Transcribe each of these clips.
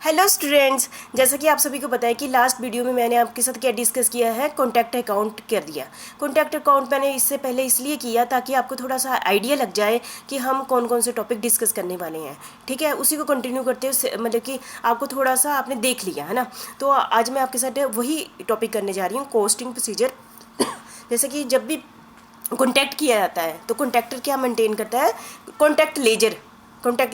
Hello students, जैसा कि आप सभी को पता है कि लास्ट वीडियो में मैंने आपके साथ क्या डिस्कस किया है, कॉन्टैक्ट अकाउंट कर दिया। कॉन्टैक्ट अकाउंट मैंने इससे पहले इसलिए किया ताकि आपको थोड़ा सा आइडिया लग जाए कि हम कौन कौन से टॉपिक डिस्कस करने वाले हैं। ठीक है, उसी को कंटिन्यू करते हुए मतलब कि आपको थोड़ा सा आपने देख लिया है ना। तो आज मैं आपके साथ वही टॉपिक करने जा रही हूँ, कॉस्टिंग प्रोसीजर। जैसे कि जब भी कॉन्टैक्ट किया जाता है तो कॉन्टैक्टर क्या मेंटेन करता है, कॉन्टैक्ट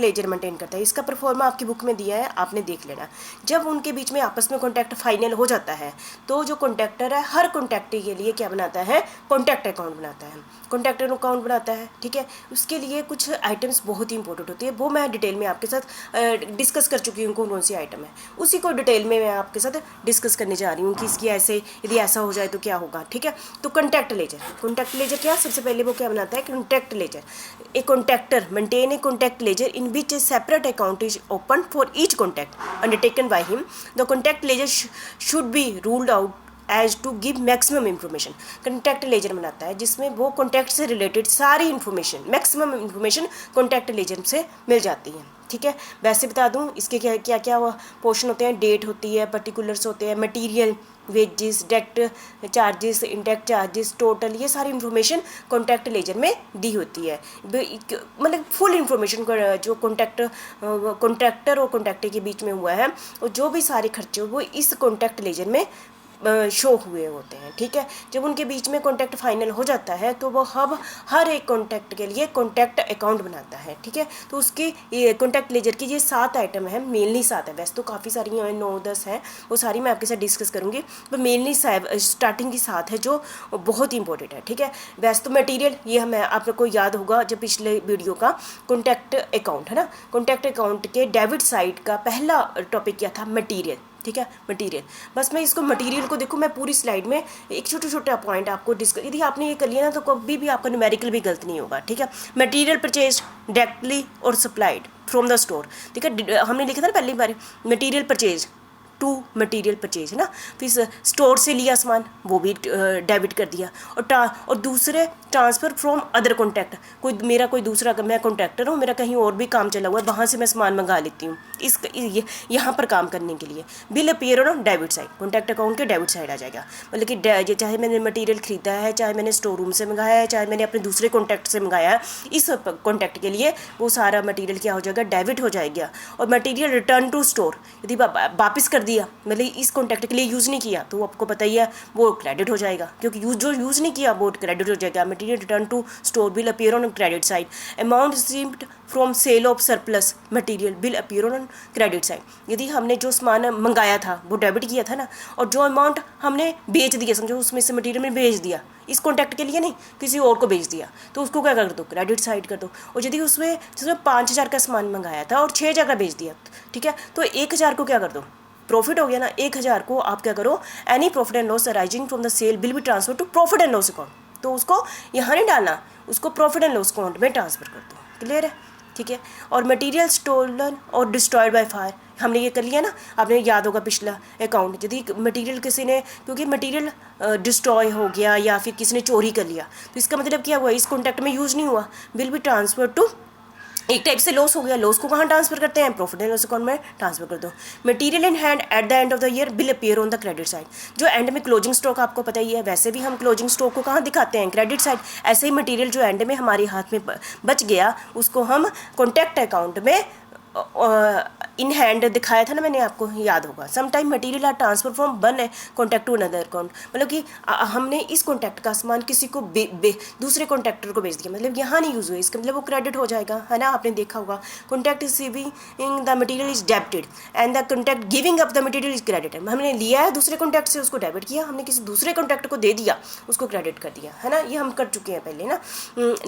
लेजर मेंटेन करता है। इसका परफॉर्मा आपकी बुक में दिया है, आपने देख लेना। जब उनके बीच में आपस में कॉन्टैक्ट फाइनल हो जाता है तो जो कॉन्टैक्टर है हर कॉन्टैक्टी के लिए क्या बनाता है, कॉन्टैक्ट अकाउंट बनाता है, कॉन्टैक्टर अकाउंट बनाता है। ठीक है, उसके लिए कुछ आइटम्स बहुत ही इंपॉर्टेंट होती है, वो मैं डिटेल में आपके साथ डिस्कस कर चुकी हूँ कौन कौन सी आइटम है। उसी को डिटेल में मैं आपके साथ डिस्कस करने जा रही हूँ कि इसकी ऐसे यदि ऐसा हो जाए तो क्या होगा। ठीक है, तो कॉन्टैक्ट लेजर क्या, सबसे पहले वो क्या बनाता है, contact ledger. A contractor maintain a contact ledger in which a separate account is opened for each contact undertaken by him. The contact ledger should be ruled out as to give maximum information. Contact ledger बनाता है जिसमें वो contact से related सारी information, maximum information contact ledger से मिल जाती है। ठीक है, वैसे बता दूं इसके क्या क्या क्या पोर्शन होते हैं। डेट होती है, पर्टिकुलर्स होते हैं, material, wages, direct charges, indirect charges, total, ये सारी इन्फॉर्मेशन कॉन्टैक्ट लेजर में दी होती है। मतलब फुल इन्फॉर्मेशन जो कॉन्ट्रैक्टर और कॉन्ट्रैक्टर के बीच में हुआ है, और जो भी सारे खर्चे वो इस कॉन्टैक्ट लेजर में शो हुए होते हैं। ठीक है, जब उनके बीच में कॉन्टैक्ट फाइनल हो जाता है तो वो हर एक कॉन्टैक्ट के लिए कॉन्टैक्ट अकाउंट बनाता है। ठीक है, तो उसकी ये कॉन्टैक्ट लेजर की ये 7 आइटम है, मेनली 7 है, वैसे तो काफ़ी सारी हैं, 9-10 हैं, वो सारी मैं आपके साथ डिस्कस करूँगी, पर मेनली स्टार्टिंग की 7 है जो बहुत ही इंपॉर्टेंट है। ठीक है, वैसे तो मटीरियल ये हमें आपको याद होगा जब पिछले वीडियो का कॉन्टैक्ट अकाउंट है ना, कॉन्टैक्ट अकाउंट के डेबिट साइड का पहला टॉपिक क्या था, मटीरियल। ठीक है, मटीरियल, बस मैं इसको मटीरियल को देखो, मैं पूरी स्लाइड में एक छोटा छोटा पॉइंट आपको डिस्कस, यदि आपने ये कर लिया ना तो कभी भी आपका न्यूमेरिकल भी गलत नहीं होगा। ठीक है, मटीरियल परचेज डायरेक्टली और सप्लाइड फ्रॉम द स्टोर। ठीक है, हमने लिखा था ना पहली बार, material purchase two material purchase है ना, फिर स्टोर से लिया सामान वो भी डेबिट कर दिया, और दूसरे ट्रांसफ़र फ्रॉम अदर कॉन्टैक्ट, मेरा कोई दूसरा, मैं कॉन्ट्रैक्टर हूँ, मेरा कहीं और भी काम चला हुआ है, वहाँ से मैं सामान मंगा लेती हूँ यहाँ पर काम करने के लिए। Bill appear on debit side, contact account के डेबिट साइड आ जाएगा। मतलब कि चाहे मैंने मटीरियल खरीदा है, चाहे मैंने स्टोर रूम से मंगाया है, चाहे मैंने अपने दूसरे कॉन्टैक्ट से मंगाया है, इस कॉन्टैक्ट के लिए वो सारा मटीरियल क्या हो जाएगा, डेबिट हो जाएगा। और मटीरियल रिटर्न टू स्टोर, यदि वापस कर दिया, मतलब इस कॉन्टैक्ट के लिए यूज़ नहीं किया, तो आपको पता ही है वो क्रेडिट हो जाएगा, क्योंकि जो यूज़ नहीं किया वो क्रेडिट हो जाएगा। Material return to store will appear on credit side. Amount received from sale of surplus material will appear on credit side. यदि हमने जो सामान मंगाया था वो डेबिट किया था ना, और जो अमाउंट हमने बेच दिया, समझो उसमें से मटीरियल में बेच दिया, इस कॉन्टैक्ट के लिए नहीं, किसी और को बेच दिया, तो उसको क्या कर दो, क्रेडिट साइड कर दो। और यदि उसमें 5,000 का सामान मंगाया था और 6,000 का बेच दिया, ठीक है, तो 1,000 को क्या कर दो, प्रॉफिट हो गया ना। 1,000 को आप क्या करो, any profit and loss arising from the sale will be transfer to profit and loss account. तो उसको यहाँ नहीं डालना, उसको प्रॉफिट एंड लॉस अकाउंट में ट्रांसफर कर दो। क्लियर है? ठीक है, और मटेरियल स्टोलन और डिस्ट्रॉयड बाय फायर, हमने ये कर लिया ना, आपने याद होगा पिछला अकाउंट, यदि मटेरियल किसी ने, क्योंकि मटेरियल डिस्ट्रॉय हो गया या फिर किसी ने चोरी कर लिया, तो इसका मतलब क्या हुआ, इस कॉन्टैक्ट में यूज़ नहीं हुआ, विल बी ट्रांसफर टू, एक टाइप से लॉस हो गया, लॉस को कहाँ ट्रांसफर करते हैं, प्रॉफिट एंड लॉस अकाउंट में ट्रांसफर कर दो। Material in hand at the end of the year bill appear on the credit side. जो एंड में क्लोजिंग स्टॉक, आपको पता ही है, वैसे भी हम क्लोजिंग स्टॉक को कहाँ दिखाते हैं, क्रेडिट साइड। ऐसे ही मटेरियल जो एंड में हमारे हाथ में बच गया, उसको हम कॉन्टैक्ट अकाउंट में इन हैंड दिखाया था ना मैंने, आपको याद होगा। Some time material are transfer from one contact to another account, मतलब कि हमने इस कॉन्टैक्ट का सामान किसी को दूसरे कॉन्टैक्टर को बेच दिया, मतलब यहाँ नहीं यूज़ हुआ, इसका मतलब वो क्रेडिट हो जाएगा, है ना, आपने देखा होगा। Contact receiving the material is debited and the contact giving up the material is credited. हमने लिया है दूसरे कॉन्टैक्ट से, उसको डेबिट किया, हमने किसी दूसरे कॉन्टैक्ट को दे दिया, उसको क्रेडिट कर दिया, है ना, ये हम कर चुके हैं पहले ना।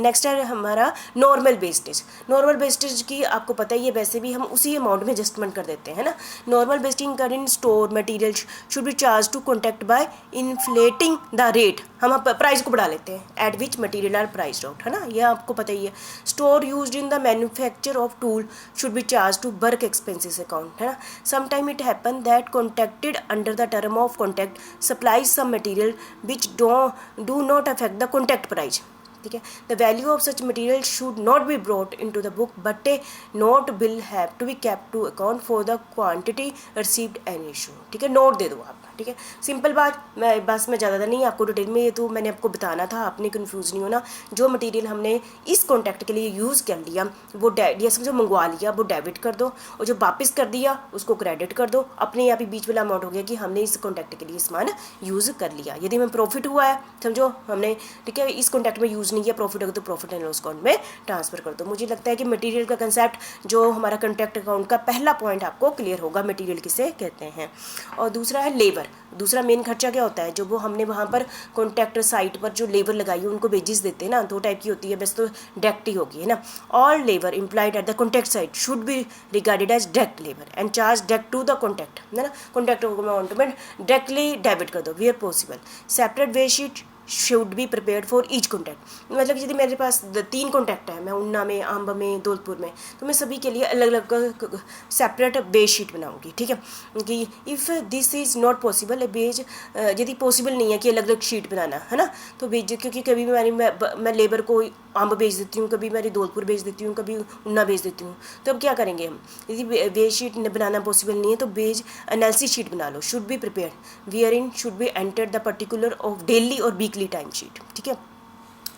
नेक्स्ट है हमारा नॉर्मल वेस्टेज। नॉर्मल वेस्टेज की आपको पता ही है, वैसे भी हम उसी अमाउंट में एडजस्टमेंट कर देते हैं ना। नॉर्मल वेस्टिंग कर in store material should be charge to contact by inflating the rate, हम प्राइस को बढ़ा लेते हैं, at which material are price out, है ना, ये आपको पता ही है। Store used in the manufacture of tool should be charge to work expenses account, है ना। Some time it happen that contacted under the term of contact supplies some material which do not affect the contact price. ठीक है। The value of such material should not be brought into the book but a note will have to be kept to account for the quantity received any issue, ठीक है। Note दे दो आप, ठीक है। Simple बात, मैं ज़्यादा नहीं आपको डिटेल में, ये तो मैंने आपको बताना था, आपने कंफ्यूज नहीं होना। जो मटेरियल हमने इस कॉन्टैक्ट के लिए यूज़ कर लिया वो ये समझो मंगवा लिया, वो डेबिट कर दो, और जो वापस कर दिया उसको क्रेडिट कर दो। अपने आप ही बीच वाला अमाउंट हो गया कि हमने इस कॉन्टैक्ट के लिए सामान यूज़ कर लिया। यदि हमें प्रॉफिट हुआ है समझो हमने, ठीक है, इस कॉन्टैक्ट में यूज़ नहीं किया, प्रॉफिट होगा तो प्रॉफिट एंड लॉस अकाउंट में ट्रांसफर कर दो। मुझे लगता है कि मटेरियल का कंसेप्ट जो हमारा कॉन्टैक्ट अकाउंट का पहला पॉइंट आपको क्लियर होगा, मटेरियल किसे कहते हैं। और दूसरा है लेबर। दूसरा मेन खर्चा क्या होता है, जो वो हमने वहाँ पर कॉन्ट्रैक्टर साइट पर जो लेबर लगाई है उनको वेजेस देते हैं ना, दो टाइप की होती है, बस तो डायरेक्ट ही होगी, है ना। All labour employed at the contract site should be regarded as direct labour and charge direct to the contract, है ना। कॉन्ट्रैक्ट अमाउंट में डायरेक्टली डेबिट कर दो where possible. Separate wage sheet should be prepared for each contact. मतलब यदि मेरे पास 3 contact है, मैं उन्ना में, आंब में, दौलतपुर में, तो मैं सभी के लिए अलग अलग सेपरेट बेस शीट बनाऊंगी, ठीक है। कि if this is not possible, बेज यदि पॉसिबल नहीं है कि अलग अलग शीट बनाना, है ना, तो बेज, क्योंकि कभी मैं लेबर को आंब बेच देती हूँ, कभी मेरी दौलतपुर बेच देती हूँ, कभी उन्ना बेच देती हूँ, तो अब क्या करेंगे हम। यदि बेज शीट बनाना पॉसिबल नहीं है तो बेज एनालिसिस शीट बना लो, should be prepared wherein should be entered the particular of daily और वीकली टाइम शीट, ठीक है।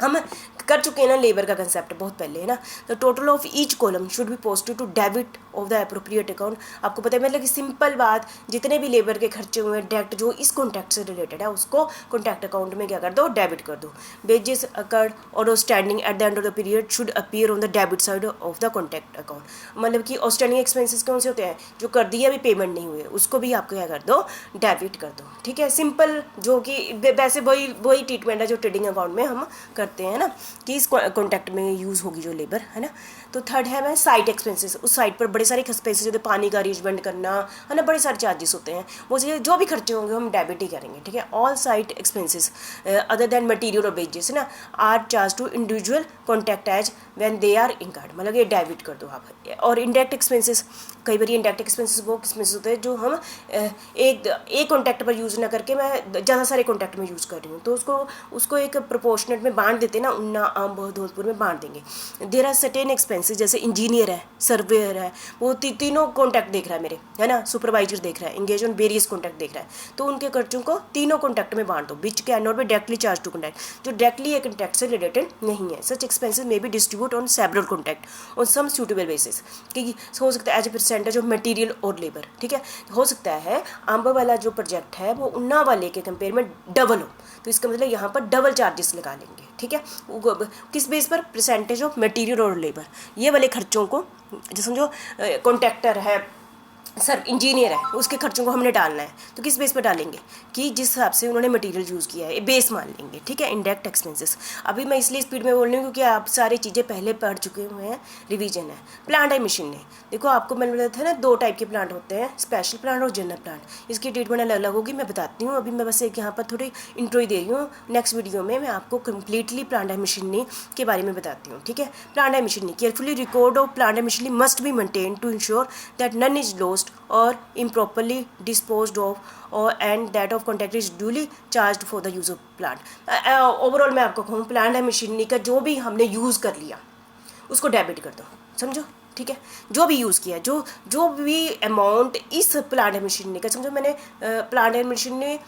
हम कर चुके हैं ना लेबर का कंसेप्ट बहुत पहले, है ना। तो total of each column should be posted to debit of the appropriate account. आपको पता है, मतलब कि सिंपल बात, जितने भी लेबर के खर्चे हुए हैं डायरेक्ट जो इस कॉन्टैक्ट से रिलेटेड है उसको कॉन्टैक्ट अकाउंट में क्या कर दो, डेबिट कर दो। वेजेस अकर्ड और standing at the end of the period should appear on the debit side of the contact account. मतलब कि आउटस्टैंडिंग एक्सपेंसेस कौन से होते हैं, जो कर दिए अभी पेमेंट नहीं हुए, उसको भी आपको क्या कर दो, डेबिट कर दो, ठीक है। सिंपल, जो कि वैसे वही ट्रीटमेंट है जो ट्रेडिंग अकाउंट में हम करते हैं ना, कि इस कॉन्टैक्ट में यूज़ होगी जो लेबर, है ना। तो थर्ड है मैं साइट एक्सपेंसेस। उस साइट पर बड़े सारे एक्सपेंसेस होते हैं, पानी का अरेंजमेंट करना, है ना, बड़े सारे चार्जेस होते हैं, वो जो भी खर्चे होंगे हम डेबिट ही करेंगे, ठीक है। All site expenses other than material और वेजेस, है ना, are charge to individual contact as when they are incurred, मतलब ये डेबिट कर दो आप। और इंडायरेक्ट एक्सपेंसेस, कई बार इंडायरेक्ट एक्सपेंसेस वो एक्सपेंसेस होते हैं जो हम एक कॉन्टैक्ट पर यूज़ ना करके मैं ज़्यादा सारे कॉन्टैक्ट में यूज़ कर रही हूँ, तो उसको एक प्रोपोर्शनेट में बांट देते हैं ना, उन्ना, आम, धौलपुर में बांट देंगे। देयर आर सर्टेन एक्सपेंसेस, जैसे इंजीनियर है, सर्वेयर है, वो तीनों कॉन्टैक्ट देख रहा है मेरे, है ना, सुपरवाइजर देख रहा है, इंगेज ऑन वेरियस कॉन्टैक्ट देख रहा है, तो उनके खर्चों को तीनों कॉन्टैक्ट में बांट दो, which can not be directly charge to contract, जो डायरेक्टली एक कॉन्टैक्ट से रिलेटेड नहीं है। Such expenses may be distribute on several contract on some suitable basis, कि हो सकता है as a percentage of material और लेबर, ठीक है। हो सकता है आंबा वाला जो प्रोजेक्ट है वो उन्ना वाले के कंपेयर में डबल हो, तो इसका मतलब यहाँ पर डबल चार्जेस लगा लेंगे, ठीक है। किस बेस पर, परसेंटेज ऑफ मटेरियल और लेबर। ये वाले खर्चों को, जो समझो कॉन्ट्रैक्टर है, सर इंजीनियर है, उसके खर्चों को हमने डालना है, तो किस बेस पर डालेंगे, कि जिस हिसाब से उन्होंने मटेरियल यूज़ किया है, ये बेस मान लेंगे, ठीक है। इंडायरेक्ट एक्सपेंसेस, अभी मैं इसलिए स्पीड में बोल रही हूँ क्योंकि आप सारी चीज़ें पहले पढ़ चुके हुए हैं, रिवीजन है। प्लांट एंड मशीनरी, देखो आपको मैंने बताया था ना, 2 टाइप के प्लांट होते हैं, स्पेशल प्लांट और जनरल प्लांट। इसकी ट्रीटमेंट अलग अलग होगी, मैं बताती हूँ। अभी मैं बस एक यहाँ पर थोड़ी इंट्रो ही दे रही हूँ, नेक्स्ट वीडियो में मैं आपको कम्प्लीटली प्लांट एंड मशीनरी के बारे में बताती हूँ, ठीक है। Plant and machinery, carefully record of plant and machinery must be maintain to ensure that none is lost और improperly disposed of or and that of contract is duly charged for the use of plant. Overall मैं आपको कहूँ, plant and machinery का जो भी हमने use कर लिया उसको डेबिट कर दो, समझो, ठीक है। जो भी यूज़ किया, जो भी अमाउंट इस प्लांट एंड मशीनरी का, समझो मैंने प्लांट एंड मशीनरी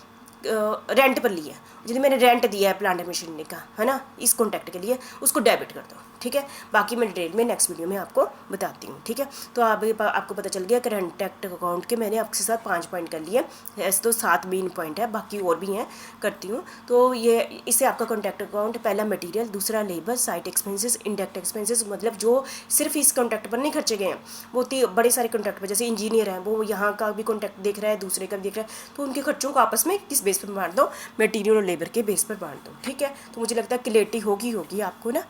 रेंट पर लिया, यदि मैंने रेंट दिया है प्लांट एंड मशीनरी का, है ना, इस कॉन्टैक्ट के लिए, उसको डेबिट कर दो, ठीक है। बाकी मैं डिटेल में नेक्स्ट वीडियो में आपको बताती हूँ, ठीक है। तो आपको पता चल गया कॉन्टैक्ट अकाउंट के मैंने आपके साथ 5 पॉइंट कर लिए, ऐसे तो 7 मेन पॉइंट है, बाकी और भी हैं, करती हूँ। तो ये इससे आपका कॉन्टैक्ट अकाउंट, पहला मटीरियल, दूसरा labour, site expenses, indirect expenses, मतलब जो सिर्फ इस कॉन्टैक्ट पर नहीं खर्चे गए हैं, वो बड़े सारे कॉन्टैक्ट पर, जैसे इंजीनियर हैं, वो यहाँ का भी कॉन्टैक्ट देख रहा है, दूसरे का भी देख रहा है, तो उनके खर्चों को आपस में किस बेस पर बांट दो, मटीरियल और लेबर के बेस पर बांट दो, ठीक है। तो मुझे लगता है क्लियरिटी होगी आपको ना।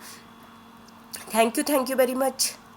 Thank you very much.